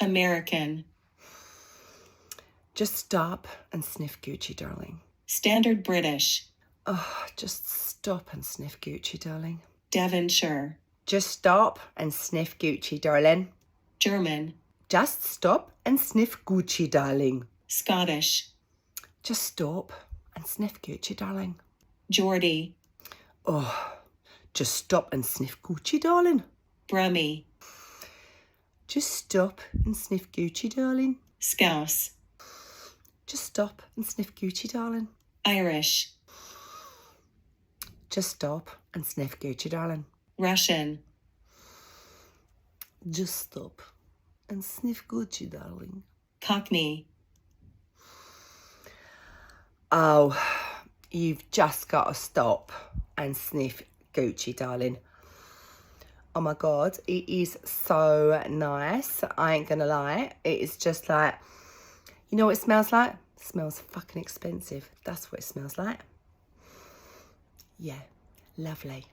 American. Just stop and sniff Gucci, darling. Standard British. Oh, just stop and sniff Gucci, darling. Devonshire. Just stop and sniff Gucci, darling. German. Just stop and sniff Gucci, darling. Scottish. Just stop and sniff Gucci, darling. Geordie. Oh, just stop and sniff Gucci, darling. Brummie. Just stop and sniff Gucci, darling. Scouse. Just stop and sniff Gucci, darling. Irish. Just stop and sniff Gucci, darling. Russian. Just stop and sniff Gucci, darling. Cockney. Oh, you've just got to stop and sniff Gucci, darling. Oh my God, it is so nice. I ain't gonna lie. It is just like, you know what it smells like? It smells fucking expensive. That's what it smells like. Yeah, lovely.